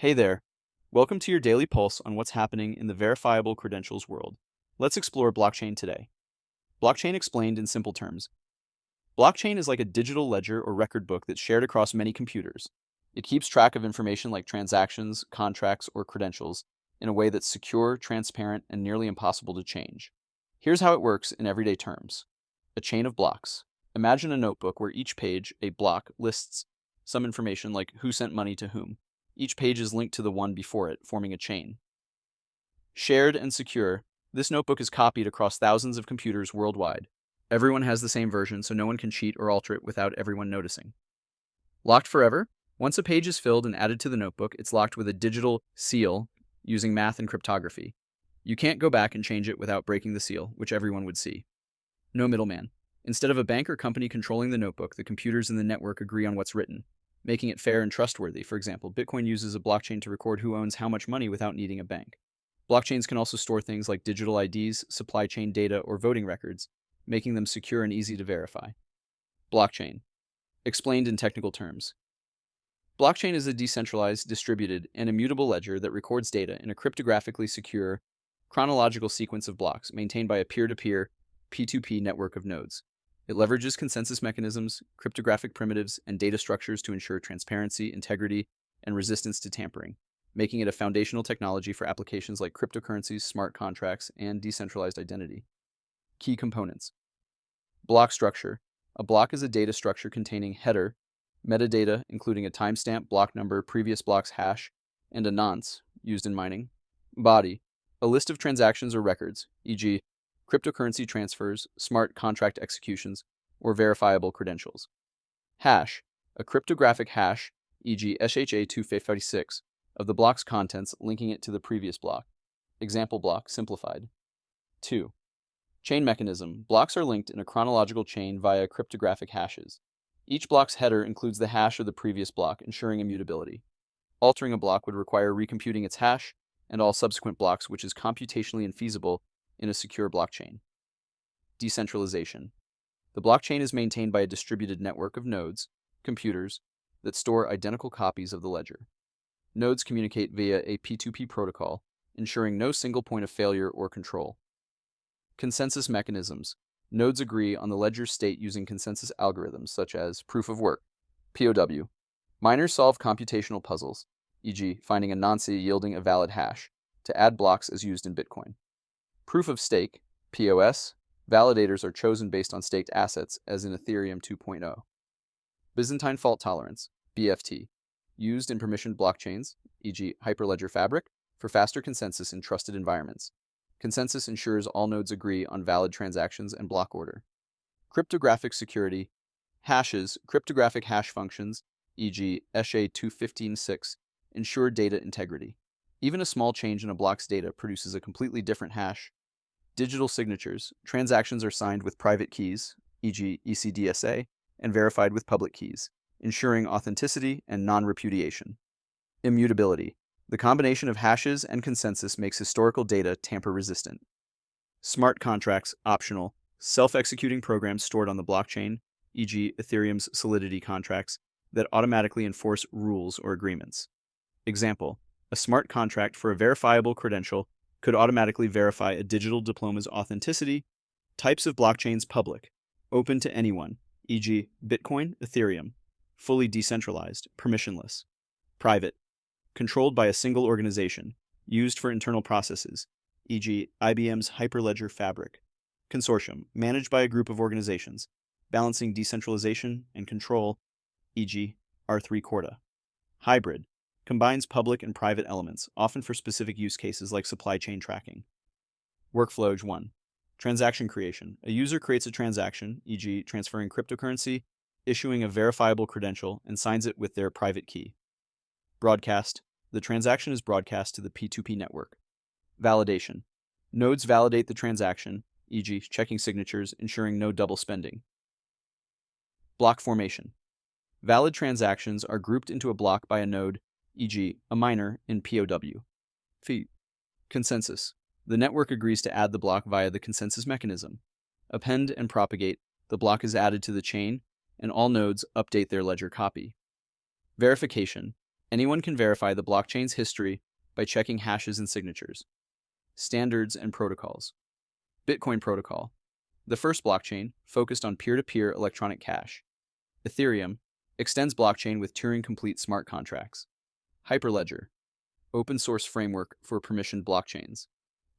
Hey there. Welcome to your daily pulse on what's happening in the verifiable credentials world. Let's explore blockchain today. Blockchain explained in simple terms. Blockchain is like a digital ledger or record book that's shared across many computers. It keeps track of information like transactions, contracts, or credentials in a way that's secure, transparent, and nearly impossible to change. Here's how it works in everyday terms. A chain of blocks. Imagine a notebook where each page, a block, lists some information like who sent money to whom. Each page is linked to the one before it, forming a chain. Shared and secure, this notebook is copied across thousands of computers worldwide. Everyone has the same version, so no one can cheat or alter it without everyone noticing. Locked forever? Once a page is filled and added to the notebook, it's locked with a digital seal using math and cryptography. You can't go back and change it without breaking the seal, which everyone would see. No middleman. Instead of a bank or company controlling the notebook, the computers in the network agree on what's written, making it fair and trustworthy. For example, Bitcoin uses a blockchain to record who owns how much money without needing a bank. Blockchains can also store things like digital IDs, supply chain data, or voting records, making them secure and easy to verify. Blockchain. Explained in technical terms. Blockchain is a decentralized, distributed, and immutable ledger that records data in a cryptographically secure, chronological sequence of blocks maintained by a peer-to-peer, P2P network of nodes. It leverages consensus mechanisms, cryptographic primitives, and data structures to ensure transparency, integrity, and resistance to tampering, making it a foundational technology for applications like cryptocurrencies, smart contracts, and decentralized identity. Key components. Block structure. A block is a data structure containing header, metadata including a timestamp, block number, previous block's hash, and a nonce, used in mining. Body. A list of transactions or records, e.g., cryptocurrency transfers, smart contract executions, or verifiable credentials. Hash, a cryptographic hash, e.g. SHA-256, of the block's contents linking it to the previous block. Example block simplified. 2. Chain mechanism. Blocks are linked in a chronological chain via cryptographic hashes. Each block's header includes the hash of the previous block, ensuring immutability. Altering a block would require recomputing its hash and all subsequent blocks, which is computationally infeasible in a secure blockchain. Decentralization. The blockchain is maintained by a distributed network of nodes, computers, that store identical copies of the ledger. Nodes communicate via a P2P protocol, ensuring no single point of failure or control. Consensus mechanisms. Nodes agree on the ledger's state using consensus algorithms such as proof of work, POW. Miners solve computational puzzles, e.g., finding a nonce yielding a valid hash, to add blocks as used in Bitcoin. Proof of stake, POS. Validators are chosen based on staked assets, as in Ethereum 2.0. Byzantine fault tolerance, BFT. Used in permissioned blockchains, e.g., Hyperledger Fabric, for faster consensus in trusted environments. Consensus ensures all nodes agree on valid transactions and block order. Cryptographic security. Hashes, cryptographic hash functions, e.g. SHA-256, ensure data integrity. Even a small change in a block's data produces a completely different hash. Digital signatures. Transactions are signed with private keys, e.g. ECDSA, and verified with public keys, ensuring authenticity and non-repudiation. Immutability. The combination of hashes and consensus makes historical data tamper-resistant. Smart contracts, optional, self-executing programs stored on the blockchain, e.g. Ethereum's Solidity contracts, that automatically enforce rules or agreements. Example, a smart contract for a verifiable credential could automatically verify a digital diploma's authenticity. Types of blockchains: public, open to anyone, e.g. Bitcoin, Ethereum, fully decentralized, permissionless. Private, controlled by a single organization, used for internal processes, e.g. IBM's Hyperledger Fabric. Consortium, managed by a group of organizations, balancing decentralization and control, e.g. R3 Corda. Hybrid, combines public and private elements, often for specific use cases like supply chain tracking. Workflow 1. Transaction creation. A user creates a transaction, e.g. transferring cryptocurrency, issuing a verifiable credential, and signs it with their private key. Broadcast. The transaction is broadcast to the P2P network. Validation. Nodes validate the transaction, e.g. checking signatures, ensuring no double spending. Block formation. Valid transactions are grouped into a block by a node, e.g. a miner in POW. Fee. Consensus. The network agrees to add the block via the consensus mechanism. Append and propagate. The block is added to the chain, and all nodes update their ledger copy. Verification. Anyone can verify the blockchain's history by checking hashes and signatures. Standards and protocols. Bitcoin protocol. The first blockchain focused on peer-to-peer electronic cash. Ethereum extends blockchain with Turing-complete smart contracts. Hyperledger, open source framework for permissioned blockchains.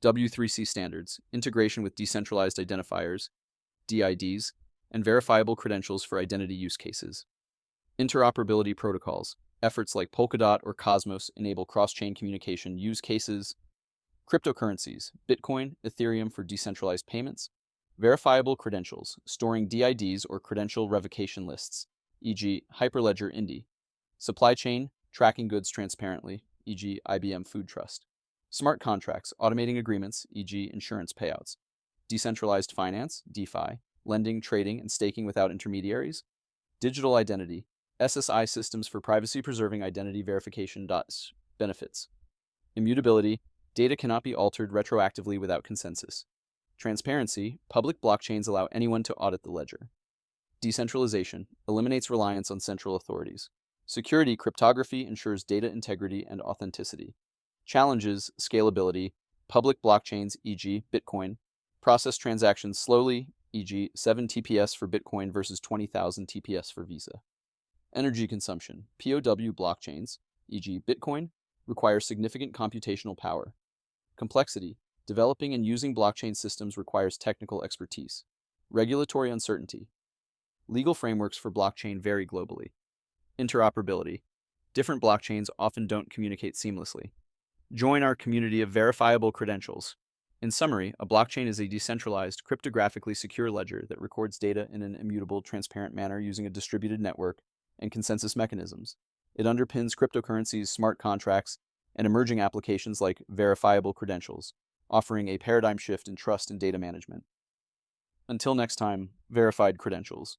W3C standards, integration with decentralized identifiers, DIDs, and verifiable credentials for identity use cases. Interoperability protocols, efforts like Polkadot or Cosmos enable cross-chain communication use cases. Cryptocurrencies, Bitcoin, Ethereum for decentralized payments. Verifiable credentials, storing DIDs or credential revocation lists, e.g. Hyperledger Indy. Supply chain, tracking goods transparently, e.g. IBM Food Trust. Smart contracts, automating agreements, e.g. insurance payouts. Decentralized finance, DeFi, lending, trading, and staking without intermediaries. Digital identity, SSI systems for privacy-preserving identity verification. Benefits. Immutability, data cannot be altered retroactively without consensus. Transparency, public blockchains allow anyone to audit the ledger. Decentralization, eliminates reliance on central authorities. Security, cryptography ensures data integrity and authenticity. Challenges, scalability, public blockchains, e.g. Bitcoin, process transactions slowly, e.g. 7 TPS for Bitcoin versus 20,000 TPS for Visa. Energy consumption, POW blockchains, e.g. Bitcoin, require significant computational power. Complexity, developing and using blockchain systems requires technical expertise. Regulatory uncertainty. Legal frameworks for blockchain vary globally. Interoperability. Different blockchains often don't communicate seamlessly. Join our community of verifiable credentials. In summary, a blockchain is a decentralized, cryptographically secure ledger that records data in an immutable, transparent manner using a distributed network and consensus mechanisms. It underpins cryptocurrencies, smart contracts, and emerging applications like verifiable credentials, offering a paradigm shift in trust and data management. Until next time, verified credentials.